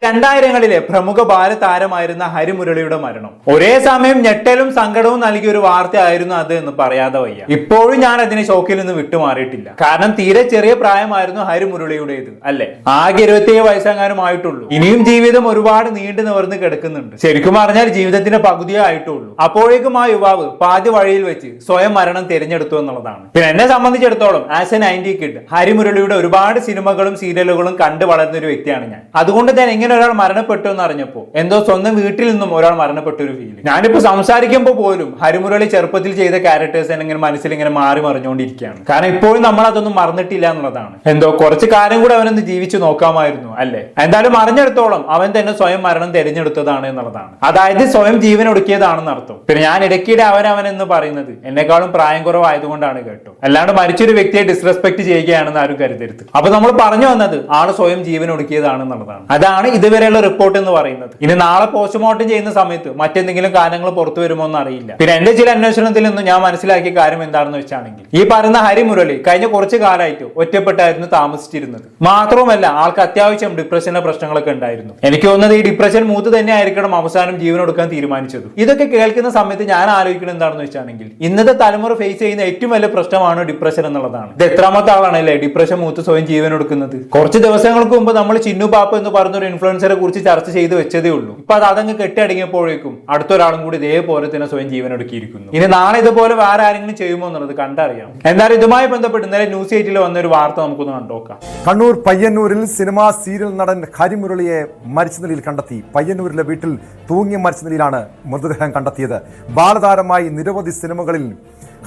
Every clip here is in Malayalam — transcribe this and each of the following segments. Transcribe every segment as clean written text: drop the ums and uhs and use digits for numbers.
2000-കളിലെ പ്രമുഖ ബാലതാരമായിരുന്ന ഹരിമുരളിയുടെ മരണം ഒരേ സമയം ഞെട്ടലും സങ്കടവും നൽകിയ ഒരു വാർത്തയായിരുന്നു അത് എന്ന് പറയാതെ വയ്യ. ഇപ്പോഴും ഞാൻ അതിനെ ഷോക്കിൽ നിന്ന് വിട്ടുമാറിയിട്ടില്ല. കാരണം തീരെ ചെറിയ പ്രായമായിരുന്നു ഹരിമുരളിയുടേത്, അല്ലെ? ആകെ 27 വയസ്സെങ്ങാനുമായിട്ടുള്ളൂ. ഇനിയും ജീവിതം ഒരുപാട് നീണ്ടു നിവർന്ന് കിടക്കുന്നുണ്ട്. ശരിക്കും പറഞ്ഞാൽ ജീവിതത്തിന്റെ പകുതിയേ ആയിട്ടുള്ളൂ. അപ്പോഴേക്കും ആ യുവാവ് പാതി വഴിയിൽ വെച്ച് സ്വയം മരണം തിരഞ്ഞെടുത്തു എന്നുള്ളതാണ്. പിന്നെ എന്നെ സംബന്ധിച്ചിടത്തോളം ആസ് എ 90 കിഡ് ഹരിമുരളിയുടെ ഒരുപാട് സിനിമകളും സീരിയലുകളും കണ്ടു വളർന്ന ഒരു വ്യക്തിയാണ് ഞാൻ. അതുകൊണ്ട് തന്നെ എങ്ങനെ ഒരാൾ മരണപ്പെട്ടു എന്ന് അറിഞ്ഞപ്പോ എന്തോ സ്വന്തം വീട്ടിൽ നിന്നും ഒരാൾ മരണപ്പെട്ട ഒരു ഫീലിംഗ്. ഞാനിപ്പോ സംസാരിക്കുമ്പോൾ പോലും ഹരിമുരളി ചെറുപ്പത്തിൽ ചെയ്ത ക്യാരക്ടേഴ്സ് ഇങ്ങനെ മനസ്സിൽ ഇങ്ങനെ മാറി മറിഞ്ഞുകൊണ്ടിരിക്കുകയാണ്. കാരണം ഇപ്പോഴും നമ്മൾ അതൊന്നും മറന്നിട്ടില്ല എന്നുള്ളതാണ്. എന്തോ കുറച്ച് കാര്യം കൂടെ അവനൊന്ന് ജീവിച്ചു നോക്കാമായിരുന്നു, അല്ലെ? എന്തായാലും അറിഞ്ഞെടുത്തോളം അവൻ തന്നെ സ്വയം മരണം തിരഞ്ഞെടുത്തതാണ് എന്നുള്ളതാണ്. അതായത് സ്വയം ജീവൻ ഒടുക്കിയതാണെന്ന് അർത്ഥം. പിന്നെ ഞാൻ ഇടയ്ക്കിടെ അവൻ എന്ന് പറയുന്നത് എന്നെക്കാളും പ്രായം കുറവായതുകൊണ്ടാണ് കേട്ടോ. അല്ലാണ്ട് മരിച്ചൊരു വ്യക്തിയെ ഡിസ്റെസ്പെക്ട് ചെയ്യുകയാണെന്ന് ആരും കരുതരുത്. അപ്പൊ നമ്മൾ പറഞ്ഞു വന്നത് ആള് സ്വയം ജീവൻ ഒടുക്കിയതാണെന്നുള്ളതാണ്. അതാണ് ഇതുവരെയുള്ള റിപ്പോർട്ട് എന്ന് പറയുന്നത്. ഇനി നാളെ പോസ്റ്റ്മോർട്ടം ചെയ്യുന്ന സമയത്ത് മറ്റെന്തെങ്കിലും കാര്യങ്ങൾ പുറത്തു വരുമോ എന്ന് അറിയില്ല. പിന്നെ എന്റെ ചില അന്വേഷണത്തിൽ നിന്ന് ഞാൻ മനസ്സിലാക്കിയ കാര്യം എന്താണെന്ന് വെച്ചാണെങ്കിൽ ഈ പറയുന്ന ഹരിമുരളി കഴിഞ്ഞ കുറച്ച് കാലമായിട്ട് ഒറ്റപ്പെട്ടായിരുന്നു താമസിച്ചിരുന്നത്. മാത്രവുമല്ല ആൾക്ക് അത്യാവശ്യം ഡിപ്രഷന്റെ പ്രശ്നങ്ങളൊക്കെ ഉണ്ടായിരുന്നു. എനിക്ക് തോന്നുന്നത് ഈ ഡിപ്രഷൻ മൂത്ത് തന്നെ ആയിരിക്കണം അവസാനം ജീവൻ കൊടുക്കാൻ തീരുമാനിച്ചത്. ഇതൊക്കെ കേൾക്കുന്ന സമയത്ത് ഞാൻ ആലോചിക്കുന്നത് എന്താണെന്ന് വെച്ചാണെങ്കിൽ ഇന്നത്തെ തലമുറ ഫേസ് ചെയ്യുന്ന ഏറ്റവും വലിയ പ്രശ്നമാണ് ഡിപ്രഷൻ എന്നുള്ളതാണ്. ഇത് എത്രാമത്തെ ആളാണല്ലേ ഡിപ്രഷൻ മൂത്ത് സ്വയം ജീവൻ കൊടുക്കുന്നത്? കുറച്ച് ദിവസങ്ങൾക്ക് മുമ്പ് നമ്മൾ ചിന്നു പാപ്പ എന്ന് പറഞ്ഞൊരു ഇൻഫ്ലുവൻസറെ കുറിച്ച് ചർച്ച ചെയ്ത് വെച്ചതേ ഉള്ളൂ. ഇപ്പൊ അതങ്ങ് കെട്ടിയടങ്ങിയപ്പോഴേക്കും അടുത്തൊരാളും കൂടി ഇതേപോലെ തന്നെ സ്വയം ജീവൻ ഒടുക്കിയിരിക്കുന്നു. ഇനി നാളെ ഇതുപോലെ വേറെ ആരെങ്കിലും ചെയ്യുമോ എന്നുള്ളത് കണ്ടറിയാം. എന്നാലും ഇതുമായി ബന്ധപ്പെട്ട് ഇന്നലെ ന്യൂസ് 8-ൽ വന്ന ഒരു വാർത്ത നമുക്കൊന്ന് കണ്ടോക്കാം. കണ്ണൂർ പയ്യന്നൂരിൽ സിനിമാ സീരിയൽ നടൻ ഹരിമുരളിയെ മരിച്ച നിലയിൽ കണ്ടെത്തി. പയ്യന്നൂരിലെ വീട്ടിൽ തൂങ്ങി മരിച്ച നിലയിലാണ് മൃതദേഹം കണ്ടെത്തിയത്. ബാലതാരമായി നിരവധി സിനിമകളിൽ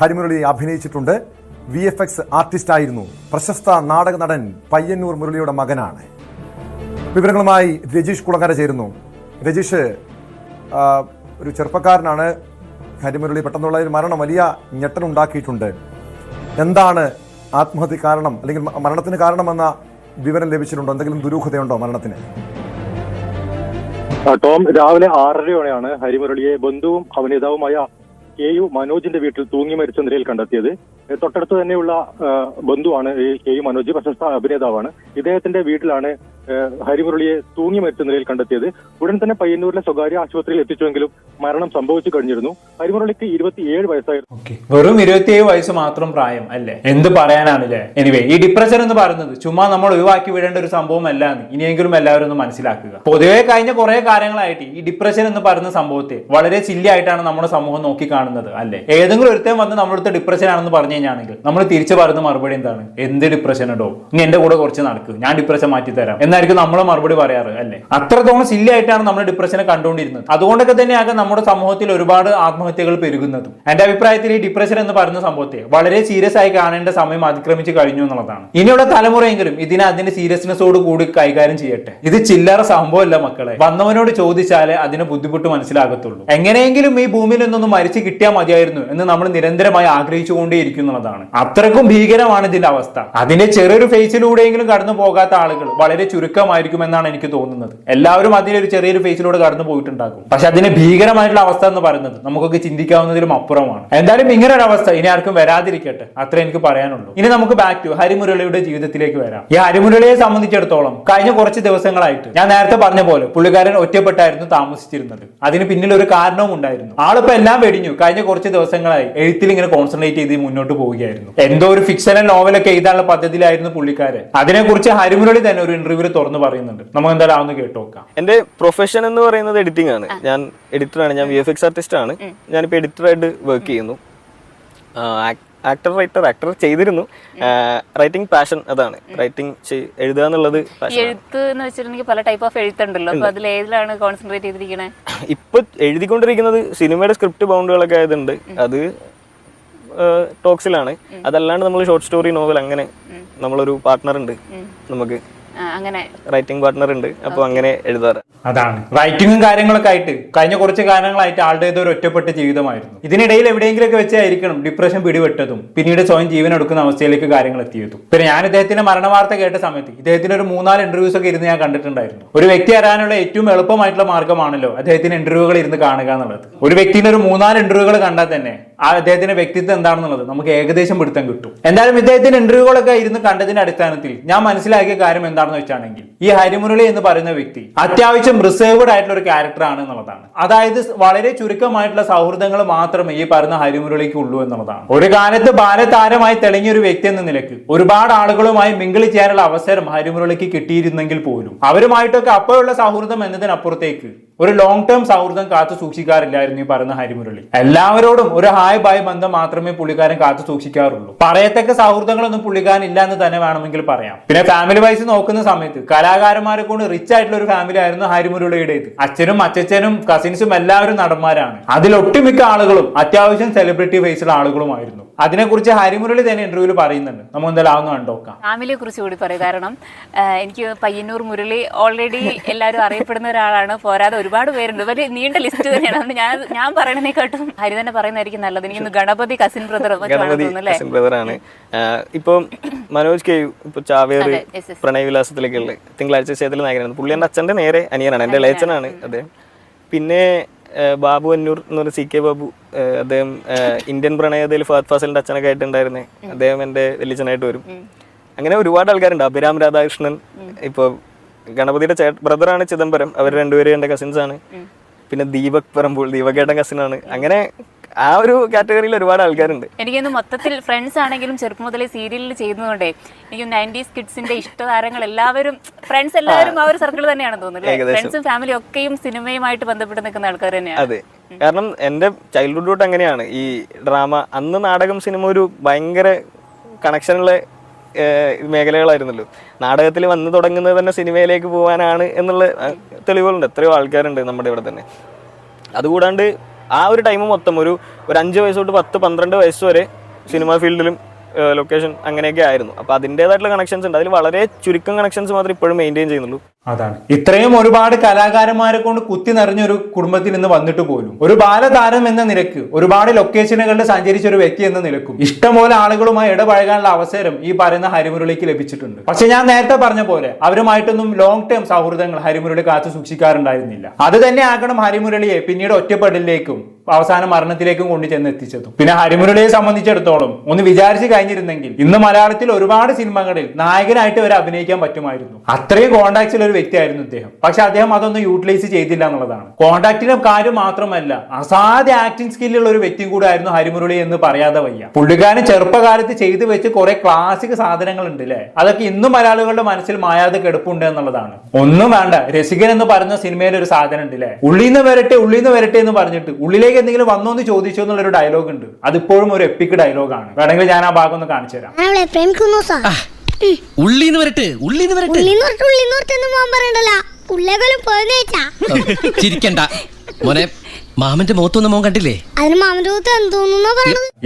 ഹരിമുരളി അഭിനയിച്ചിട്ടുണ്ട്. VFX ആർട്ടിസ്റ്റ് ആയിരുന്നു. പ്രശസ്ത നാടക നടൻ പയ്യന്നൂർ മുരളിയുടെ മകനാണ്. വിവരങ്ങളുമായി രജീഷ് കുളങ്ങര ചേരുന്നു. രജീഷ്, ഒരു ചെറുപ്പക്കാരനാണ് ഹരിമുരളി. പെട്ടെന്നുള്ള ഒരു മരണം വലിയ ഞെട്ടലുണ്ടാക്കിയിട്ടുണ്ട്. എന്താണ് ആത്മഹത്യ കാരണം അല്ലെങ്കിൽ മരണത്തിന് കാരണമെന്ന വിവരം ലഭിച്ചിട്ടുണ്ടോ? എന്തെങ്കിലും ദുരൂഹതയുണ്ടോ മരണത്തിന്? ടോം, രാവിലെ 6:30യോടെയാണ് ഹരിമുരളിയെ ബന്ധുവും അഭിനേതാവുമായ KU മനോജിന്റെ വീട്ടിൽ തൂങ്ങി മരിച്ച നിലയിൽ കണ്ടെത്തിയത്. തൊട്ടടുത്ത് തന്നെയുള്ള ബന്ധുവാണ് ഈ KU മനോജ്, പ്രശസ്ത അഭിനേതാവാണ്. ഇദ്ദേഹത്തിന്റെ വീട്ടിലാണ് ഹരിമുരളിയെ തൂങ്ങി മരിച്ച നിലയിൽ കണ്ടെത്തിയത്. ഉടൻ തന്നെ പയ്യന്നൂരിലെ സ്വകാര്യ ആശുപത്രിയിൽ എത്തിച്ചുവെങ്കിലും മരണം സംഭവിച്ചു കഴിഞ്ഞിരുന്നു. ഹരിമുരളിക്ക് 27 വയസ്സായിരുന്നു. വെറും 27 വയസ്സ് മാത്രം പ്രായം, അല്ലേ? എന്ത് പറയാനാണല്ലേ. എനിവേ, ഈ ഡിപ്രഷൻ എന്ന് പറയുന്നത് ചുമ്മാ നമ്മൾ ഒഴിവാക്കി വിടേണ്ട ഒരു സംഭവം അല്ല എന്ന് ഇനിയെങ്കിലും എല്ലാവരും ഒന്ന് മനസ്സിലാക്കുക. പൊതുവെ കഴിഞ്ഞ കുറെ കാര്യങ്ങളായിട്ട് ഈ ഡിപ്രഷൻ എന്ന് പറയുന്ന സംഭവത്തെ വളരെ സില്ലി ആയിട്ടാണ് നമ്മുടെ സമൂഹം നോക്കി കാണുന്നത്, അല്ലെ? ഏതെങ്കിലും ഒരുത്തം വന്ന് നമ്മളടുത്ത് ഡിപ്രഷൻ ആണെന്ന് പറഞ്ഞു കഴിഞ്ഞാണെങ്കിൽ നമ്മൾ തിരിച്ചു പറയുന്ന മറുപടി എന്താണ്? എന്ത് ഡിപ്രഷൻ ഇടോ, ഇനി എന്റെ കൂടെ കുറച്ച് നടക്ക്, ഞാൻ ഡിപ്രഷൻ മാറ്റി തരാം എന്നായിരിക്കും നമ്മൾ മറുപടി പറയാറ്, അല്ലെ? അത്രത്തോളം സില്ലി ആയിട്ടാണ് നമ്മൾ ഡിപ്രഷനെ കണ്ടുകൊണ്ടിരുന്നത്. അതുകൊണ്ടൊക്കെ തന്നെയാണ് നമ്മുടെ സമൂഹത്തിൽ ഒരുപാട് ആത്മഹത്യകൾ പെരുകുന്നതും. എന്റെ അഭിപ്രായത്തിൽ ഈ ഡിപ്രഷൻ എന്ന് പറയുന്ന സംഭവത്തെ വളരെ സീരിയസ് ആയി കാണേണ്ട സമയം അതിക്രമിച്ച് കഴിഞ്ഞു എന്നുള്ളതാണ്. ഇനിയുള്ള തലമുറയെങ്കിലും ഇതിനെ അതിന്റെ സീരിയസ്നെസ്സോട് കൂടി കൈകാര്യം ചെയ്യട്ടെ. ഇത് ചില്ലറ സംഭവമല്ല മക്കളെ. വന്നവനോട് ചോദിച്ചാലേ അതിന് ബുദ്ധിമുട്ട് മനസ്സിലാകത്തുള്ളൂ. എങ്ങനെയെങ്കിലും ഈ ഭൂമിയിൽ നിന്നൊന്നും മരിച്ചു കിട്ടിയാൽ മതിയായിരുന്നു എന്ന് നമ്മൾ നിരന്തരമായി ആഗ്രഹിച്ചുകൊണ്ടേയിരിക്കും എന്നുള്ളതാണ്. അത്രക്കും ഭീകരമാണ് ഇതിന്റെ അവസ്ഥ. അതിന്റെ ചെറിയൊരു ഫേസിലൂടെയെങ്കിലും കടന്നു പോകാത്ത ആളുകൾ വളരെ ചുരുക്കമായിരിക്കും എന്നാണ് എനിക്ക് തോന്നുന്നത്. എല്ലാവരും അതിലൊരു ചെറിയൊരു ഫേസിലൂടെ കടന്നു പോയിട്ടുണ്ടാകും. പക്ഷെ അതിന്റെ ഭീകരമായിട്ടുള്ള അവസ്ഥ എന്ന് പറയുന്നത് നമുക്കൊക്കെ ചിന്തിക്കാവുന്നതിലും അപ്പുറമാണ്. എന്തായാലും ഇങ്ങനെ ഒരു അവസ്ഥ ഇനി ആർക്കും വരാതിരിക്കട്ടെ, അത്ര എനിക്ക് പറയാനുള്ളൂ. ഇനി നമുക്ക് ബാക്ക് ടു ഹരിമുരളിയുടെ ജീവിതത്തിലേക്ക് വരാം. ഈ ഹരിമുരളിയെ സംബന്ധിച്ചിടത്തോളം കഴിഞ്ഞ കുറച്ച് ദിവസങ്ങളായിട്ട് ഞാൻ നേരത്തെ പറഞ്ഞ പോലെ പുള്ളിക്കാരൻ ഒറ്റപ്പെട്ടായിരുന്നു താമസിച്ചിരുന്നത്. അതിന് പിന്നിൽ ഒരു കാരണവും ഉണ്ടായിരുന്നു. ആളിപ്പോ എല്ലാം വെടിഞ്ഞു. കഴിഞ്ഞ കുറച്ച് ദിവസങ്ങളായി എഴുത്തിൽ ഇങ്ങനെ കോൺസെൻട്രേറ്റ് ചെയ്ത് മുന്നോട്ട് പോവുകയായിരുന്നു. എന്തോ ഒരു ഫിക്ഷണൽ നോവലൊക്കെ എഴുതാനുള്ള പദ്ധതിയിലായിരുന്നു പുള്ളിക്കാരൻ. അതിനെക്കുറിച്ച് ഹരിമുരളി തന്നെ ഒരു ഇന്റർവ്യൂവിൽ തുറന്നു പറയുന്നുണ്ട്. നമുക്ക് എന്തായാലും അതൊന്ന് കേട്ടോക്കാം. എന്റെ പ്രൊഫഷൻ എന്ന് പറയുന്നത് എഡിറ്റിംഗ് ആണ്. ഞാൻ എഡിറ്ററാണ്. ഞാൻ VFX ആർട്ടിസ്റ്റ് ആണ്. ഞാനിപ്പോൾ എഡിറ്ററായിട്ട് വർക്ക് ചെയ്യുന്നു. ആക്ടർ ചെയ്തിരുന്നു. റൈറ്റിംഗ് പാഷൻ, അതാണ് റൈറ്റിംഗ് എഴുതുക എന്നുള്ളത്. എഴുത്ത് എന്ന് വെച്ചിട്ടുണ്ടെങ്കിൽ പല ടൈപ്പ് ഓഫ് എഴുത്തുണ്ടല്ലോ. അപ്പൊ അതിൽ ഏതിലാണ് കോൺസെൻട്രേറ്റ് ചെയ്തിരിക്കണേ? ഇപ്പൊ എഴുതിക്കൊണ്ടിരിക്കുന്നത് സിനിമയുടെ സ്ക്രിപ്റ്റ് ബൗണ്ടുകളൊക്കെ ആയതുണ്ട്. അത് ടോക്സിലാണ്. അതല്ലാണ്ട് നമ്മൾ ഷോർട്ട് സ്റ്റോറി, നോവൽ, അങ്ങനെ നമ്മളൊരു പാർട്ട്ണർ ഉണ്ട്. നമുക്ക് അങ്ങനെ റൈറ്റിംഗ് പാർട്ട്ണർ ഉണ്ട്. അപ്പൊ അങ്ങനെ എഴുതാറ്. അതാണ് റൈറ്റിംഗും കാര്യങ്ങളൊക്കെ ആയിട്ട് കഴിഞ്ഞ കുറച്ച് കാലങ്ങളായിട്ട് ആളുടെ ഒരു ഒറ്റപ്പെട്ട ജീവിതമായിരുന്നു. ഇതിനിടയിൽ എവിടെയെങ്കിലൊക്കെ വെച്ചായിരിക്കണം ഡിപ്രഷൻ പിടിപെട്ടതും പിന്നീട് സ്വയം ജീവൻ എടുക്കുന്ന അവസ്ഥയിലേക്ക് കാര്യങ്ങൾ എത്തിയതും. പിന്നെ ഞാൻ ഇദ്ദേഹത്തിന്റെ മരണ വാർത്ത കേട്ട സമയത്ത് ഇദ്ദേഹത്തിന് ഒരു 3-4 ഇന്റർവ്യൂസ് ഒക്കെ ഇരുന്ന് ഞാൻ കണ്ടിട്ടുണ്ടായിരുന്നു. ഒരു വ്യക്തി അറിയാനുള്ള ഏറ്റവും എളുപ്പമായിട്ടുള്ള മാർഗ്ഗമാണല്ലോ അദ്ദേഹത്തിന് ഇന്റർവ്യൂകൾ ഇരുന്ന് കാണുക എന്നുള്ളത്. ഒരു വ്യക്തിന്റെ ഒരു 3-4 ഇന്റർവ്യൂകൾ കണ്ടാൽ തന്നെ ആ അദ്ദേഹത്തിന്റെ വ്യക്തിത്വം എന്താണെന്നുള്ളത് നമുക്ക് ഏകദേശം പിടുത്തം കിട്ടും. എന്തായാലും ഇദ്ദേഹത്തിന്റെ ഇന്റർവ്യൂകളൊക്കെ ഇരുന്ന് കണ്ടതിന്റെ അടിസ്ഥാനത്തിൽ ഞാൻ മനസ്സിലാക്കിയ കാര്യം എന്താണെന്ന് വെച്ചാണെങ്കിൽ ഈ ഹരിമുരളി എന്ന് പറയുന്ന വ്യക്തി അത്യാവശ്യം റിസർവ്ഡ് ആയിട്ടുള്ള ഒരു ക്യാരക്ടർ ആണ് എന്നുള്ളതാണ്. അതായത് വളരെ ചുരുക്കമായിട്ടുള്ള സൗഹൃദങ്ങൾ മാത്രമേ ഈ പറയുന്ന ഹരിമുരളിക്ക് ഉള്ളൂ എന്നുള്ളതാണ്. ഒരു കാലത്ത് ബാലതാരമായി തെളിഞ്ഞ ഒരു വ്യക്തി എന്ന നിലക്ക് ഒരുപാട് ആളുകളുമായി മിങ്കിൾ ചെയ്യാനുള്ള അവസരം ഹരിമുരളിക്ക് കിട്ടിയിരുന്നെങ്കിൽ പോലും അവരുമായിട്ടൊക്കെ അപ്പോഴുള്ള സൗഹൃദം എന്നതിനപ്പുറത്തേക്ക് ഒരു ലോങ് ടേം സൗഹൃദം കാത്തു സൂക്ഷിക്കാറില്ലായിരുന്നു ഈ പറയുന്ന ഹരിമുരളി. എല്ലാവരോടും ഒരു ഹായ് ബായ് ബന്ധം മാത്രമേ പുള്ളിക്കാരൻ കാത്തു സൂക്ഷിക്കാറുള്ളൂ. പറയത്തക്ക സൗഹൃദങ്ങളൊന്നും പുള്ളിക്കാരൻ ഇല്ല എന്ന് തന്നെ വേണമെങ്കിൽ പറയാം. പിന്നെ ഫാമിലി വൈസ് നോക്കുന്ന സമയത്ത് കലാകാരന്മാരെ കൊണ്ട് റിച്ച് ആയിട്ടുള്ള ഒരു ഫാമിലി ആയിരുന്നു ഹരിമുരളിയുടേത്. അച്ഛനും അച്ഛനും കസിൻസും എല്ലാവരും നടന്മാരാണ്. അതിൽ ഒട്ടുമിക്ക ആളുകളും അത്യാവശ്യം സെലിബ്രിറ്റി ഫേസുള്ള ആളുകളുമായിരുന്നു. അതിനെക്കുറിച്ച് ഹരിമുരളി തന്നെ ഇന്റർവ്യൂവിൽ പറയുന്നുണ്ട്. നമുക്ക് എന്തായാലും കണ്ടോക്കാം. ഫാമിലിയെ കുറിച്ച് കൂടി പറയും. കാരണം എനിക്ക് പയ്യന്നൂർ മുരളി ഓൾറെഡി എല്ലാവരും അറിയപ്പെടുന്ന ഒരാളാണ്. പോരാതെ ഒരുപാട് പേരുണ്ട്. വലിയ നീണ്ട ലിസ്റ്റ് തന്നെയാണ്. അതുകൊണ്ട് ഞാൻ പറയണേക്കാട്ടും ഹരി തന്നെ പറയുന്നതായിരിക്കും നല്ലത്. എനിക്ക് ഗണപതി കസിൻ ബ്രദർ ആണ്. ഇപ്പൊ മനോജ് കെ ഇപ്പൊ ചാവേറ് പ്രണയവിലാസത്തിലേക്കുള്ള തിങ്കളാഴ്ച വിഷയത്തിൽ നായകനാണ്. പുള്ളി എന്റെ അച്ഛന്റെ നേരെ അനിയനാണ്, എന്റെ ഇളയച്ചനാണ് അദ്ദേഹം. പിന്നെ ബാബു അന്നൂർ എന്ന് പറഞ്ഞ CK ബാബു, അദ്ദേഹം ഇന്ത്യൻ പ്രണയത്തിൽ ഫഹദ് ഫാസിലിന്റെ അച്ഛനൊക്കെ ആയിട്ടുണ്ടായിരുന്നേ, അദ്ദേഹം എന്റെ വലിയച്ഛനായിട്ട് വരും. അങ്ങനെ ഒരുപാട് ആൾക്കാരുണ്ട്. അഭിരാം രാധാകൃഷ്ണൻ, ഇപ്പൊ ഗണപതിയുടെ ബ്രദറാണ് ചിദംബരം, അവർ രണ്ടുപേരും എന്റെ കസിൻസ് ആണ്. പിന്നെ ദീപക് പറമ്പോൾ, ദീപകേട്ടൻ കസിനാണ്. അങ്ങനെ ആ ഒരു കാറ്റഗറിയിൽ ഒരുപാട് ആൾക്കാരുണ്ട്. എനിക്കൊന്ന് മൊത്തത്തിൽ ഫ്രണ്ട്സ് ആണെങ്കിലും ചെറുപ്പം മുതലേ സീരിയലിൽ ചെയ്യുന്നതുകൊണ്ടേ എനിക്ക് 90s കിഡ്സിന്റെ ഇഷ്ടതാരങ്ങൾ എല്ലാവരും ഫ്രണ്ട്സ് എല്ലാവരും ആ ഒരു സർക്കിൾ തന്നെയാണ് തോന്നുന്നത്. ഫ്രണ്ട്സും ഫാമിലിയും ഒക്കെയും സിനിമയുമായിട്ട് ബന്ധപ്പെട്ട് നിൽക്കുന്ന ആൾക്കാർ തന്നെയാണ്. അതെ, കാരണം എന്റെ ചൈൽഡ്ഹുഡ് തൊട്ട് അങ്ങനെയാണ് ഈ ഡ്രാമ. അന്ന് നാടകം സിനിമ ഒരു ഭയങ്കര കണക്ഷനുള്ള മേഖലകളായിരുന്നല്ലോ. നാടകത്തിൽ വന്ന് തുടങ്ങുന്നത് തന്നെ സിനിമയിലേക്ക് പോകാനാണ് എന്നുള്ള തെളിവുകളുണ്ട്. എത്രയോ ആൾക്കാരുണ്ട് നമ്മുടെ ഇവിടെ തന്നെ. അതുകൂടാണ്ട് ആ ഒരു ടൈം മൊത്തം ഒരു 5 വയസ്സ് തൊട്ട് 10-12 വയസ്സ് വരെ സിനിമാ ഫീൽഡിലും ലൊക്കേഷൻ അങ്ങനെയൊക്കെ ആയിരുന്നു. അപ്പൊ അതിൻ്റെതായിട്ടുള്ള കണക്ഷൻസ് ഉണ്ട്. അതിൽ വളരെ ചുരുക്കം കണക്ഷൻസ് മാത്രമേ ഇപ്പോഴും മെയിൻറ്റെയിൻ ചെയ്യുന്നുള്ളൂ. അതാണ് ഇത്രയും ഒരുപാട് കലാകാരന്മാരെ കൊണ്ട് കുത്തി നിറഞ്ഞൊരു കുടുംബത്തിൽ നിന്ന് വന്നിട്ട് പോലും ഒരു ബാലതാരം എന്ന നിലക്ക് ഒരുപാട് ലൊക്കേഷനുകളിൽ സഞ്ചരിച്ച ഒരു വ്യക്തി എന്ന നിലക്കും ഇഷ്ടംപോലെ ആളുകളുമായി ഇടപഴകാനുള്ള അവസരം ഈ പറയുന്ന ഹരിമുരളിക്ക് ലഭിച്ചിട്ടുണ്ട്. പക്ഷെ ഞാൻ നേരത്തെ പറഞ്ഞ പോലെ അവരുമായിട്ടൊന്നും ലോങ് ടേം സൗഹൃദങ്ങൾ ഹരിമുരളി കാത്തു സൂക്ഷിക്കാറുണ്ടായിരുന്നില്ല. അത് തന്നെ ആകണം ഹരിമുരളിയെ പിന്നീട് ഒറ്റപ്പെടലിലേക്കും അവസാന മരണത്തിലേക്കും കൊണ്ടു ചെന്ന് എത്തിച്ചതും. പിന്നെ ഹരിമുരളിയെ സംബന്ധിച്ചിടത്തോളം ഒന്ന് വിചാരിച്ചു കഴിഞ്ഞിരുന്നെങ്കിൽ ഇന്ന് മലയാളത്തിൽ ഒരുപാട് സിനിമകളിൽ നായകനായിട്ട് വരെ അഭിനയിക്കാൻ പറ്റുമായിരുന്നു. അത്രയും കോണ്ടാക്ട്സിൽ ഒരു വ്യക്തിയായിരുന്നു അദ്ദേഹം. പക്ഷെ അദ്ദേഹം അതൊന്നും യൂട്ടിലൈസ് ചെയ്തില്ല എന്നുള്ളതാണ്. കോണ്ടാക്റ്റിന്റെ കാര്യം മാത്രമല്ല, അസാധ്യ ആക്ടിംഗ് സ്കില്ലുള്ള ഒരു വ്യക്തി കൂടെ ആയിരുന്നു ഹരിമുരളി എന്ന് പറയാതെ വയ്യ. പുള്ളിക്കാരൻ ചെറുപ്പകാലത്ത് ചെയ്തു വെച്ച് കുറെ ക്ലാസിക് സാധനങ്ങൾ ഉണ്ട് അല്ലെ, അതൊക്കെ ഇന്നും മലയാളികളുടെ മനസ്സിൽ മായാതെ കിടപ്പുണ്ട് എന്നുള്ളതാണ്. ഒന്നും വേണ്ട, രസികൻ എന്ന് പറഞ്ഞ സിനിമയിൽ ഒരു സാധനം ഉണ്ട് അല്ലെ, ഉള്ളിന്ന് വരട്ടെ എന്ന് പറഞ്ഞിട്ട് ഉള്ളിലേക്ക് എന്തെങ്കിലും വന്നോ എന്ന് ചോദിച്ചോ എന്നുള്ളൊരു ഡയലോഗ് ഉണ്ട്. അതിപ്പോഴും ഒരു എപ്പിക് ഡയലോഗാണ്. വേണമെങ്കിൽ ഞാൻ ആ ഭാഗം ഒന്ന് കാണിച്ചു തരാം. ചിരിക്കണ്ട മോനെ, മാമന്റെ മുഖത്തൊന്നും മോൻ കണ്ടില്ലേ?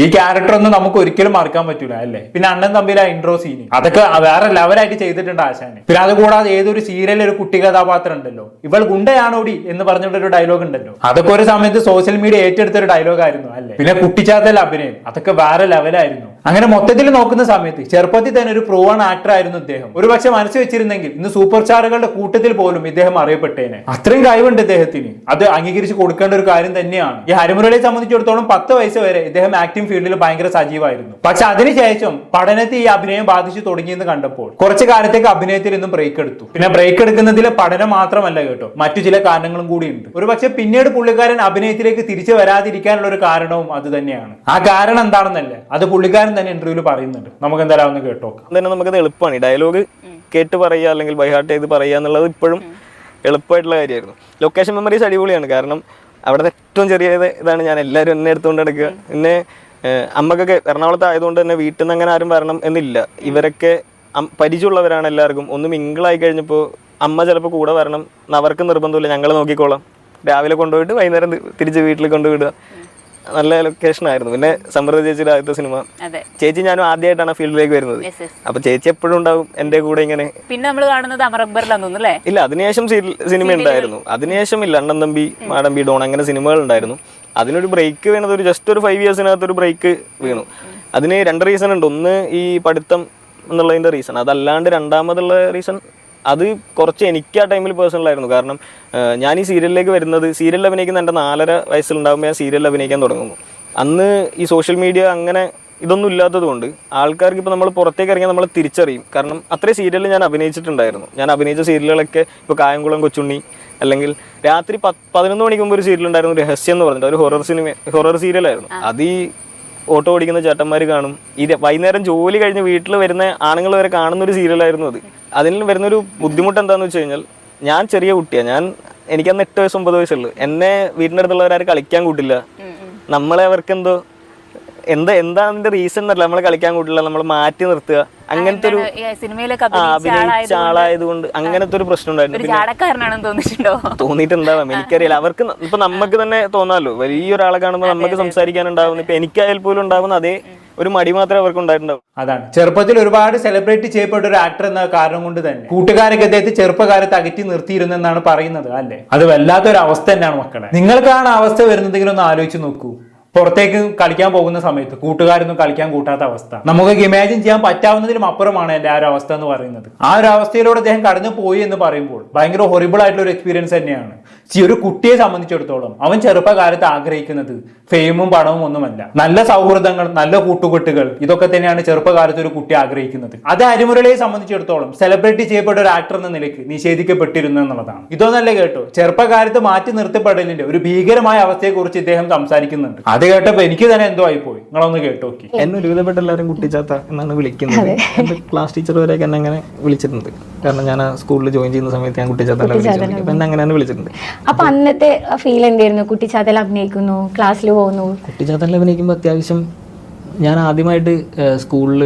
ഈ ക്യാരക്ടർ ഒന്നും നമുക്ക് ഒരിക്കലും മറക്കാൻ പറ്റൂല അല്ലേ. പിന്നെ അണ്ണൻ തമ്മിൽ ആ ഇൻട്രോ സീന് അതൊക്കെ വേറെ ലെവലായിട്ട് ചെയ്തിട്ടുണ്ട് ആശാന്. പിന്നെ അതുകൂടാതെ ഏതൊരു സീരിയലിൽ ഒരു കുട്ടി കഥാപാത്രം ഉണ്ടല്ലോ, ഇവൾ ഗുണ്ടയാണോടി എന്ന് പറഞ്ഞിട്ടൊരു ഡയലോഗ് ഉണ്ടല്ലോ, അതൊക്കെ ഒരു സമയത്ത് സോഷ്യൽ മീഡിയ ഏറ്റെടുത്തൊരു ഡയലോഗ് ആയിരുന്നു അല്ലേ. പിന്നെ കുട്ടിച്ചാത്തൽ അഭിനയം അതൊക്കെ വേറെ ലെവലായിരുന്നു. അങ്ങനെ മൊത്തത്തിൽ നോക്കുന്ന സമയത്ത് ചെറുപ്പത്തിൽ തന്നെ ഒരു പ്രൂവൺ ആക്ടർ ആയിരുന്നു ഇദ്ദേഹം. ഒരു പക്ഷെ മനസ്സ് വെച്ചിരുന്നെങ്കിൽ ഇന്ന് സൂപ്പർ സ്റ്റാറുകളുടെ കൂട്ടത്തിൽ പോലും ഇദ്ദേഹം അറിയപ്പെട്ടേനെ. അത്രയും കഴിവുണ്ട് ഇദ്ദേഹത്തിന്. അത് അംഗീകരിച്ച് കൊടുക്കേണ്ട ഒരു കാര്യം തന്നെയാണ്. ഈ ഹരിമുരളിയെ സംബന്ധിച്ചിടത്തോളം 10 വയസ്സ് വരെ ഇദ്ദേഹം ആക്ടിംഗ് ഫീൽഡിൽ ഭയങ്കര സജീവമായിരുന്നു. പക്ഷെ അതിനുശേഷം പഠനത്തിൽ ഈ അഭിനയം ബാധിച്ചു തുടങ്ങിയെന്ന് കണ്ടപ്പോൾ കുറച്ചു കാലത്തേക്ക് അഭിനയത്തിൽ നിന്നും ബ്രേക്ക് എടുത്തു. പിന്നെ ബ്രേക്ക് എടുക്കുന്നതിൽ പഠനം മാത്രമല്ല കേട്ടോ, മറ്റു ചില കാരണങ്ങളും കൂടിയുണ്ട്. ഒരു പക്ഷെ പിന്നീട് പുള്ളിക്കാരൻ അഭിനയത്തിലേക്ക് തിരിച്ചു വരാതിരിക്കാനുള്ള ഒരു കാരണവും അത് തന്നെയാണ്. ആ കാരണം എന്താണെന്നല്ല, അത് പുള്ളിക്കാരൻ തന്നെ ഇന്റർവ്യൂവിൽ പറയുന്നുണ്ട്. നമുക്ക് എന്തായാലും ഒന്ന് കേട്ടോ. തന്നെ നമുക്കത് എളുപ്പമാണ്. ഈ ഡയലോഗ് കേട്ട് പറയുക അല്ലെങ്കിൽ ബൈഹാർട്ട് ചെയ്ത് പറയുക എന്നുള്ളത് ഇപ്പോഴും എളുപ്പമായിട്ടുള്ള കാര്യമായിരുന്നു. ലൊക്കേഷൻ മെമ്മറീസ് അടിപൊളിയാണ്. കാരണം അവിടുത്തെ ഏറ്റവും ചെറിയ ഇതാണ് ഞാൻ എല്ലാവരും എന്നെ എടുത്തുകൊണ്ട് നടക്കുക. പിന്നെ അമ്മക്കൊക്കെ എറണാകുളത്ത് ആയതുകൊണ്ട് തന്നെ വീട്ടിൽ നിന്ന് അങ്ങനെ ആരും വരണം എന്നില്ല. ഇവരൊക്കെ പരിചയമുള്ളവരാണ് എല്ലാവർക്കും. ഒന്ന് മിങ്കിളായി കഴിഞ്ഞപ്പോൾ അമ്മ ചിലപ്പോൾ കൂടെ വരണം, അവർക്ക് നിർബന്ധമില്ല, ഞങ്ങൾ നോക്കിക്കോളാം. രാവിലെ കൊണ്ടുപോയിട്ട് വൈകുന്നേരം തിരിച്ച് വീട്ടിൽ കൊണ്ടുവിടുക. നല്ല ലൊക്കേഷൻ ആയിരുന്നു. പിന്നെ സമൃദ്ധ ചേച്ചിയുടെ ആദ്യത്തെ സിനിമ, ചേച്ചി ഞാനും ആദ്യമായിട്ടാണ് ഫീൽഡിലേക്ക് വരുന്നത്. അപ്പൊ ചേച്ചി എപ്പോഴും ഉണ്ടാവും എന്റെ കൂടെ ഇങ്ങനെ. പിന്നെ നമ്മൾ കാണുന്നത് അമർ അക്ബറിലാന്ന് തോന്നുന്നു. ഇല്ല, അതിനുശേഷം സിനിമ ഉണ്ടായിരുന്നു. അതിനുശേഷം ഇല്ല, അണ്ണൻ തമ്പി, മാടമ്പി, ഡോൺ അങ്ങനെ സിനിമകൾ ഉണ്ടായിരുന്നു. അതിനൊരു ബ്രേക്ക് വീണത് ഒരു ജസ്റ്റ് ഒരു 5 ഇയേഴ്സിനകത്ത് ഒരു ബ്രേക്ക് വീണു. അതിന് 2 റീസൺ ഉണ്ട്. ഒന്ന് ഈ പഠിത്തം എന്നുള്ളതിന്റെ റീസൺ, അതല്ലാണ്ട് രണ്ടാമതുള്ള റീസൺ അത് കുറച്ച് എനിക്ക് ആ ടൈമിൽ പേഴ്സണലായിരുന്നു. കാരണം ഞാൻ ഈ സീരിയലിലേക്ക് വരുന്നത്, സീരിയലിൽ അഭിനയിക്കുന്ന എൻ്റെ 4.5 വയസ്സിലുണ്ടാകുമ്പോൾ ഞാൻ സീരിയലിൽ അഭിനയിക്കാൻ തുടങ്ങുന്നു. അന്ന് ഈ സോഷ്യൽ മീഡിയ അങ്ങനെ ഇതൊന്നും ഇല്ലാത്തത് കൊണ്ട് ആൾക്കാർക്ക് ഇപ്പോൾ നമ്മൾ പുറത്തേക്ക് ഇറങ്ങിയാൽ നമ്മൾ തിരിച്ചറിയും. കാരണം അത്രയും സീരിയലിൽ ഞാൻ അഭിനയിച്ചിട്ടുണ്ടായിരുന്നു. ഞാൻ അഭിനയിച്ച സീരിയലുകളൊക്കെ ഇപ്പോൾ കായംകുളം കൊച്ചുണ്ണി, അല്ലെങ്കിൽ രാത്രി 11 മണിക്ക് മുമ്പ് ഒരു സീരിയലുണ്ടായിരുന്നു രഹസ്യം എന്ന് പറഞ്ഞിട്ട്, ഒരു ഹൊറർ സീരിയലായിരുന്നു. അത് ഈ ഓട്ടോ ഓടിക്കുന്ന ചേട്ടന്മാർ കാണും, ഈ വൈകുന്നേരം ജോലി കഴിഞ്ഞ് വീട്ടിൽ വരുന്ന ആണുങ്ങൾ വരെ കാണുന്ന ഒരു സീരിയലായിരുന്നു അത്. അതിൽ വരുന്നൊരു ബുദ്ധിമുട്ട് എന്താണെന്ന് വെച്ച് കഴിഞ്ഞാൽ, ഞാൻ ചെറിയ കുട്ടിയാണ്, എനിക്കന്ന് 8 വയസ്സ് 9 വയസ്സുള്ളൂ. എന്നെ വീടിൻ്റെ അടുത്തുള്ളവരാരും കളിക്കാൻ കൂട്ടില്ല. നമ്മളെ അവർക്ക് എന്താ അതിന്റെ റീസൺ എന്നല്ല, നമ്മൾ കളിക്കാൻ കൂട്ടില്ല, നമ്മൾ മാറ്റി നിർത്തുക, അങ്ങനത്തെ ഒരു അഭിനയിച്ച ആളായതുകൊണ്ട് അങ്ങനത്തെ ഒരു പ്രശ്നം ഉണ്ടായിരുന്നു. തോന്നിയിട്ടുണ്ടാവാം, എനിക്കറിയില്ല. അവർക്ക് ഇപ്പൊ നമുക്ക് തന്നെ തോന്നാമല്ലോ, വലിയൊരാളെ കാണുമ്പോൾ നമുക്ക് സംസാരിക്കാനുണ്ടാവുന്നു. ഇപ്പൊ എനിക്കായാൽ പോലും ഉണ്ടാവുന്ന അതേ ഒരു മടി മാത്രമേ അവർക്ക് ഉണ്ടായിട്ടുണ്ടാവും. അതാണ് ചെറുപ്പത്തിൽ ഒരുപാട് സെലിബ്രേറ്റ് ചെയ്യപ്പെട്ട ഒരു ആക്ടർ എന്ന കാരണം കൊണ്ട് തന്നെ കൂട്ടുകാരൊക്കെ അദ്ദേഹത്തെ ചെറുപ്പകാലത്ത് അകറ്റി നിർത്തിയിരുന്നെന്നാണ് പറയുന്നത് അല്ലേ. അത് വല്ലാത്തൊരു അവസ്ഥ തന്നെയാണ് മക്കളെ. നിങ്ങൾക്കാണ് അവസ്ഥ വരുന്നതെങ്കിലും ഒന്ന് ആലോചിച്ച് നോക്കൂ. പുറത്തേക്ക് കളിക്കാൻ പോകുന്ന സമയത്ത് കൂട്ടുകാരൊന്നും കളിക്കാൻ കൂട്ടാത്ത അവസ്ഥ നമുക്ക് ഇമാജിൻ ചെയ്യാൻ പറ്റാവുന്നതിലും അപ്പുറമാണ് എൻ്റെ ആ ഒരു അവസ്ഥ എന്ന് പറയുന്നത്. ആ ഒരു അവസ്ഥയിലൂടെ അദ്ദേഹം കടന്നു പോയി എന്ന് പറയുമ്പോൾ ഭയങ്കര ഹൊറിബിൾ ആയിട്ടുള്ള ഒരു എക്സ്പീരിയൻസ് തന്നെയാണ്. ഒരു കുട്ടിയെ സംബന്ധിച്ചിടത്തോളം അവൻ ചെറുപ്പകാലത്ത് ആഗ്രഹിക്കുന്നത് ഫെയിമും പണവും ഒന്നുമല്ല, നല്ല സൗഹൃദങ്ങൾ, നല്ല കൂട്ടുകെട്ടുകൾ, ഇതൊക്കെ തന്നെയാണ് ചെറുപ്പകാലത്ത് ഒരു കുട്ടി ആഗ്രഹിക്കുന്നത്. അത് ഹരിമുരളിയെ സംബന്ധിച്ചിടത്തോളം സെലിബ്രിറ്റി ചെയ്യപ്പെട്ട ഒരു ആക്ടർ എന്ന നിലയ്ക്ക് നിഷേധിക്കപ്പെട്ടിരുന്നു എന്നുള്ളതാണ്. ഇതൊന്നല്ല കേട്ടോ, ചെറുപ്പകാലത്ത് മാറ്റി നിർത്തപ്പെടലിന്റെ ഒരു ഭീകരമായ അവസ്ഥയെക്കുറിച്ച് ഇദ്ദേഹം സംസാരിക്കുന്നുണ്ട്. അത് കേട്ടപ്പോ എനിക്ക് തന്നെ എന്തോ ആയിപ്പോയി. നിങ്ങളൊന്ന് കേട്ടോക്കി. എന്നെ ഒരുവിധപ്പെട്ട എല്ലാവരും കുട്ടിച്ചാത്ത എന്നാണ് വിളിക്കുന്നത്. എന്റെ ക്ലാസ് ടീച്ചർ വരെയൊക്കെ എന്നെ അങ്ങനെ വിളിച്ചിട്ടുണ്ട്. കാരണം ഞാൻ സ്കൂളിൽ ജോയിൻ ചെയ്യുന്ന സമയത്ത് ഞാൻ കുട്ടിച്ചാത്ത എന്നെ അങ്ങനെ വിളിച്ചിട്ടുണ്ട്. അപ്പൊ അന്നത്തെ ഫീൽ എന്തായിരുന്നു? കുട്ടിച്ചാത്തൽ അഭിനയിക്കുന്നു, ക്ലാസ്സിൽ പോകുന്നു. കുട്ടിച്ചാത്തൽ അഭിനയിക്കുമ്പോൾ അത്യാവശ്യം ഞാൻ ആദ്യമായിട്ട് സ്കൂളിൽ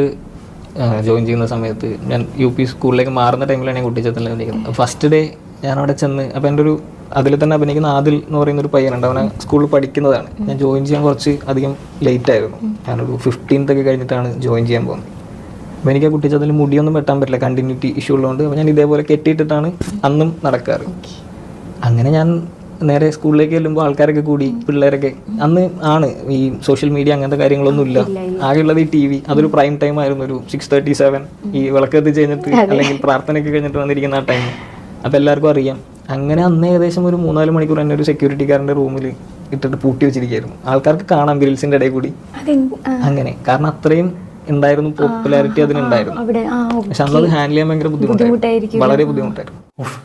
ജോയിൻ ചെയ്യുന്ന സമയത്ത്, ഞാൻ UP സ്കൂളിലേക്ക് മാറുന്ന ടൈമിലാണ് ഞാൻ കുട്ടിച്ചാത്തൽ അഭിനയിക്കുന്നത്. ഫസ്റ്റ് ഡേ ഞാൻ അവിടെ ചെന്ന്, അപ്പോൾ എൻ്റെ ഒരു അതിൽ തന്നെ അഭിനയിക്കുന്ന ആദിൽ എന്ന് പറയുന്ന ഒരു പയ്യനുണ്ട്, അവനെ സ്കൂളിൽ പഠിക്കുന്നതാണ്. ഞാൻ ജോയിൻ ചെയ്യാൻ കുറച്ച് അധികം ലേറ്റ് ആയിരുന്നു. ഞാനൊരു 15th ഒക്കെ കഴിഞ്ഞിട്ടാണ് ജോയിൻ ചെയ്യാൻ പോകുന്നത്. അപ്പോൾ എനിക്ക് ആ കുട്ടിച്ചാത്തൽ മുടിയൊന്നും വെട്ടാൻ പറ്റില്ല, കണ്ടിന്യൂറ്റി ഇഷ്യൂ ഉള്ളതുകൊണ്ട്. അപ്പോൾ ഞാൻ ഇതേപോലെ കെട്ടിയിട്ടിട്ടാണ് അന്നും നടക്കാറ്. അങ്ങനെ ഞാൻ നേരെ സ്കൂളിലേക്ക് ചെല്ലുമ്പോൾ ആൾക്കാരൊക്കെ കൂടി, പിള്ളേരൊക്കെ അന്ന് ആണ് ഈ സോഷ്യൽ മീഡിയ അങ്ങനത്തെ കാര്യങ്ങളൊന്നും ഇല്ല. ആകെയുള്ളത് ഈ TV. അതൊരു പ്രൈം ടൈം ആയിരുന്നു, ഒരു 6:37 ഈ വിളക്കെത്തി കഴിഞ്ഞിട്ട് അല്ലെങ്കിൽ പ്രാർത്ഥനയൊക്കെ കഴിഞ്ഞിട്ട് വന്നിരിക്കുന്ന ആ ടൈം. അപ്പോൾ എല്ലാവർക്കും അറിയാം. അങ്ങനെ അന്ന് ഏകദേശം ഒരു 3-4 മണിക്കൂർ എന്നെ ഒരു സെക്യൂരിറ്റിക്കാരൻ്റെ റൂമിൽ ഇട്ടിട്ട് പൂട്ടി വെച്ചിരിക്കുകയായിരുന്നു. ആൾക്കാർക്ക് കാണാം ഗ്രിൽസിൻ്റെ ഇടയിൽ കൂടി. അങ്ങനെ കാരണം അത്രയും ഉണ്ടായിരുന്നു, പോപ്പുലാരിറ്റി അതിനുണ്ടായിരുന്നു. പക്ഷെ അന്നത് ഹാൻഡിൽ ചെയ്യാൻ ഭയങ്കര ബുദ്ധിമുട്ടായിരുന്നു, വളരെ ബുദ്ധിമുട്ടായിരുന്നു.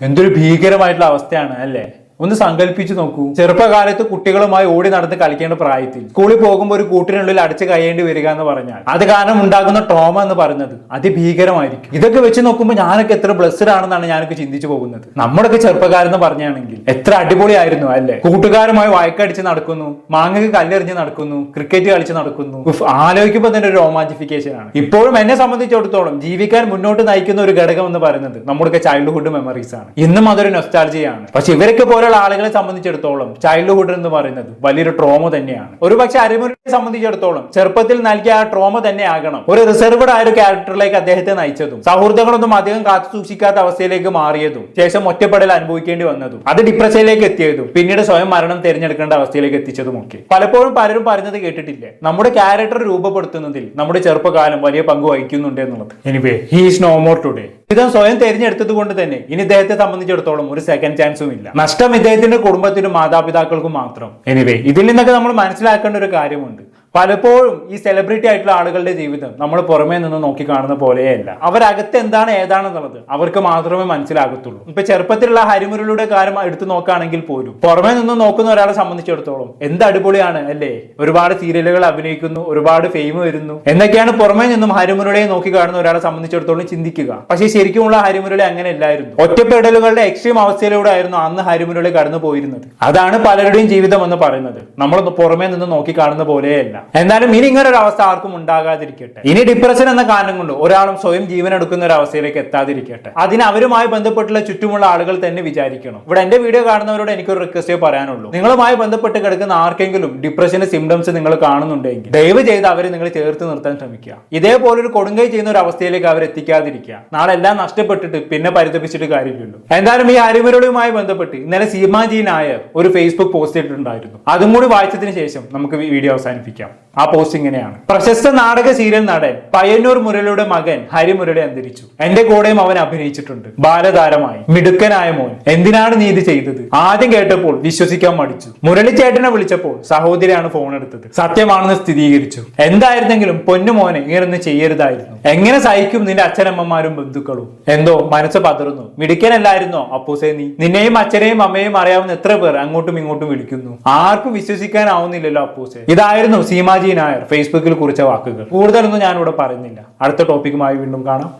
എന്തൊരു ഭീകരമായിട്ടുള്ള അവസ്ഥയാണ് അല്ലേ. ഒന്ന് സങ്കല്പിച്ചു നോക്കൂ, ചെറുപ്പകാലത്ത് കുട്ടികളുമായി ഓടി നടന്ന് കളിക്കേണ്ട പ്രായത്തിൽ സ്കൂളിൽ പോകുമ്പോൾ ഒരു കൂട്ടിനുള്ളിൽ അടച്ചു കഴിയേണ്ടി വരിക എന്ന് പറഞ്ഞാൽ അത് കാരണം ഉണ്ടാകുന്ന ട്രോമ എന്ന് പറയുന്നത് അതിഭീകരമായിരിക്കും. ഇതൊക്കെ വെച്ച് നോക്കുമ്പോൾ ഞാനൊക്കെ എത്ര ബ്ലെസ്ഡ് ആണെന്നാണ് ഞാനൊക്കെ ചിന്തിച്ചു പോകുന്നത്. നമ്മുടെയൊക്കെ ചെറുപ്പകാലം എന്ന് പറഞ്ഞാണെങ്കിൽ എത്ര അടിപൊളിയായിരുന്നു അല്ലേ. കൂട്ടുകാരുമായി വഴക്കടിച്ച് നടക്കുന്നു, മാങ്ങക്ക് കല്ലെറിഞ്ഞ് നടക്കുന്നു, ക്രിക്കറ്റ് കളിച്ച് നടക്കുന്നു. ആലോചിക്കുമ്പോൾ തന്നെ ഒരു റൊമാൻറ്റിഫിക്കേഷൻ ആണ്. ഇപ്പോഴും എന്നെ സംബന്ധിച്ചിടത്തോളം ജീവിക്കാൻ മുന്നോട്ട് നയിക്കുന്ന ഒരു ഘടകം എന്ന് പറയുന്നത് നമ്മുടെ ചൈൽഡ്ഹുഡ് മെമ്മറീസ് ആണ്. ഇന്നും അതൊരു നൊസ്റ്റാൾജിയാണ്. പക്ഷെ ഇവരൊക്കെ പോലെ ആളുകളെ സംബന്ധിച്ചിടത്തോളം ചൈൽഡ്ഹുഡ് എന്ന് പറയുന്നത് വലിയൊരു ട്രോമ തന്നെയാണ്. ഒരു പക്ഷെ ഹരിമുരളിയെ സംബന്ധിച്ചിടത്തോളം ചെറുപ്പത്തിൽ നൽകിയ ആ ട്രോമ തന്നെ ആകണം ഒരു റിസർവ്ഡ് ആയ ഒരു ക്യാരക്ടറിലേക്ക് അദ്ദേഹത്തെ നയിച്ചതും, സൗഹൃദങ്ങളൊന്നും അധികം കാത്തു സൂക്ഷിക്കാത്ത അവസ്ഥയിലേക്ക് മാറിയതും, ശേഷം ഒറ്റപ്പെടൽ അനുഭവിക്കേണ്ടി വന്നതും, അത് ഡിപ്രഷനിലേക്ക് എത്തിയതും, പിന്നീട് സ്വയം മരണം തിരഞ്ഞെടുക്കേണ്ട അവസ്ഥയിലേക്ക് എത്തിച്ചതും ഒക്കെ പലപ്പോഴും പലരും പറയുന്നത് കേട്ടിട്ടില്ലേ, നമ്മുടെ ക്യാരക്ടർ രൂപപ്പെടുത്തുന്നതിൽ നമ്മുടെ ചെറുപ്പകാലം വലിയ പങ്ക് വഹിക്കുന്നുണ്ട് എന്നുള്ളത്. Anyway he is no more today. ഇദ്ദേഹം സ്വയം തിരഞ്ഞെടുത്തത് കൊണ്ട് തന്നെ ഇനി ഇദ്ദേഹത്തെ സംബന്ധിച്ചിടത്തോളം ഒരു സെക്കൻഡ് ചാൻസും ഇല്ല. നഷ്ടം ഇദ്ദേഹത്തിന്റെ കുടുംബത്തിനും മാതാപിതാക്കൾക്കും മാത്രം. എനിവേ ഇതിൽ നിന്നൊക്കെ നമ്മൾ മനസ്സിലാക്കേണ്ട ഒരു കാര്യമുണ്ട്. പലപ്പോഴും ഈ സെലിബ്രിറ്റി ആയിട്ടുള്ള ആളുകളുടെ ജീവിതം നമ്മൾ പുറമേ നിന്ന് നോക്കി കാണുന്ന പോലെയല്ല. അവരകത്ത് എന്താണ് ഏതാണെന്നുള്ളത് അവർക്ക് മാത്രമേ മനസ്സിലാകത്തുള്ളൂ. ഇപ്പൊ ചെറുപ്പത്തിലുള്ള ഹരിമുരളിയുടെ കാര്യം എടുത്തു നോക്കുകയാണെങ്കിൽ പോലും പുറമേ നിന്ന് നോക്കുന്ന ഒരാളെ സംബന്ധിച്ചിടത്തോളം എന്ത് അടിപൊളിയാണ് അല്ലേ, ഒരുപാട് സീരിയലുകൾ അഭിനയിക്കുന്നു, ഒരുപാട് ഫെയിം വരുന്നു എന്നൊക്കെയാണ് പുറമേ നിന്നും ഹരിമുരളിയെ നോക്കി കാണുന്ന ഒരാളെ സംബന്ധിച്ചിടത്തോളം ചിന്തിക്കുക. പക്ഷേ ശരിക്കുമുള്ള ഹരിമുരളി അങ്ങനെ അല്ലായിരുന്നു. ഒറ്റപ്പെടലുകളുടെ എക്സ്ട്രീം അവസ്ഥയിലൂടെ ആയിരുന്നു അന്ന് ഹരിമുരളി കടന്നു പോയിരുന്നത്. അതാണ് പലരുടെയും ജീവിതം എന്ന് പറയുന്നത്. നമ്മളൊന്ന് പുറമേ നിന്ന് നോക്കി കാണുന്ന പോലെയല്ല. എന്നാലും ഇനി ഇങ്ങനെ ഒരു അവസ്ഥ ആർക്കും ഉണ്ടാകാതിരിക്കട്ടെ. ഇനി ഡിപ്രഷൻ എന്ന കാരണം കൊണ്ട് ഒരാളും സ്വയം ജീവൻ എടുക്കുന്ന ഒരു അവസ്ഥയിലേക്ക് എത്താതിരിക്കട്ടെ. അതിന് അവരുമായി ബന്ധപ്പെട്ടുള്ള ചുറ്റുമുള്ള ആളുകൾ തന്നെ വിചാരിക്കണം. ഇവിടെ എന്റെ വീഡിയോ കാണുന്നവരോട് എനിക്കൊരു റിക്വസ്റ്റേ പറയാനുള്ളൂ. നിങ്ങളുമായി ബന്ധപ്പെട്ട് കിടക്കുന്ന ആർക്കെങ്കിലും ഡിപ്രഷന്റെ സിംറ്റംസ് നിങ്ങൾ കാണുന്നുണ്ടെങ്കിൽ ദയവ് ചെയ്ത് അവരെ നിങ്ങൾ ചേർത്ത് നിർത്താൻ ശ്രമിക്കുക. ഇതേപോലൊരു കൊടുങ്കൈ ചെയ്യുന്ന ഒരു അവസ്ഥയിലേക്ക് അവർ എത്തിക്കാതിരിക്കുക. നാളെ എല്ലാം നഷ്ടപ്പെട്ടിട്ട് പിന്നെ പരിതപിച്ചിട്ട് കാര്യമില്ലല്ലോ. എന്തായാലും ഈ ഹരിമുരളിയുമായി ബന്ധപ്പെട്ട് ഇന്നലെ സീമാജി നായർ ഒരു ഫേസ്ബുക്ക് പോസ്റ്റ് ഇട്ടിട്ടുണ്ടായിരുന്നു. അതും കൂടി വായിച്ചതിന് ശേഷം നമുക്ക് വീഡിയോ അവസാനിപ്പിക്കാം. ആ പോസ്റ്റ് ഇങ്ങനെയാണ്: പ്രശസ്ത നാടക സീരിയൽ നടൻ പയ്യന്നൂർ മുരളിയുടെ മകൻ ഹരിമുരളി അന്തരിച്ചു. എന്റെ കൂടെയും അവൻ അഭിനയിച്ചിട്ടുണ്ട്. ബാലതാരമായി മിടുക്കനായ മോൻ. എന്തിനാണ് നീ ഇത് ചെയ്തത്? ആദ്യം കേട്ടപ്പോൾ വിശ്വസിക്കാൻ മടിച്ചു. മുരളി ചേട്ടനെ വിളിച്ചപ്പോൾ സഹോദരിയാണ് ഫോൺ എടുത്തത്. സത്യമാണെന്ന് സ്ഥിരീകരിച്ചു. എന്തായിരുന്നെങ്കിലും പൊന്നു മോനെ ഇങ്ങനൊന്നും ചെയ്യരുതായിരുന്നു. എങ്ങനെ സഹിക്കും നിന്റെ അച്ഛനമ്മമാരും ബന്ധുക്കളും? എന്തോ മനസ്സ് പതറുന്നു. മിടുക്കനല്ലായിരുന്നോ അപ്പൂസേ നീ? നിന്നെയും അച്ഛനെയും അമ്മയും അറിയാവുന്ന എത്ര പേർ അങ്ങോട്ടും ഇങ്ങോട്ടും വിളിക്കുന്നു. ആർക്കും വിശ്വസിക്കാനാവുന്നില്ലല്ലോ അപ്പൂസേ. ഇതായിരുന്നു സീമാജി നായർ ഫേസ്ബുക്കിൽ കുറിച്ച വാക്കുകൾ. കൂടുതലൊന്നും ഞാനിവിടെ പറയുന്നില്ല. അടുത്ത ടോപ്പിക്കുമായി വീണ്ടും കാണാം.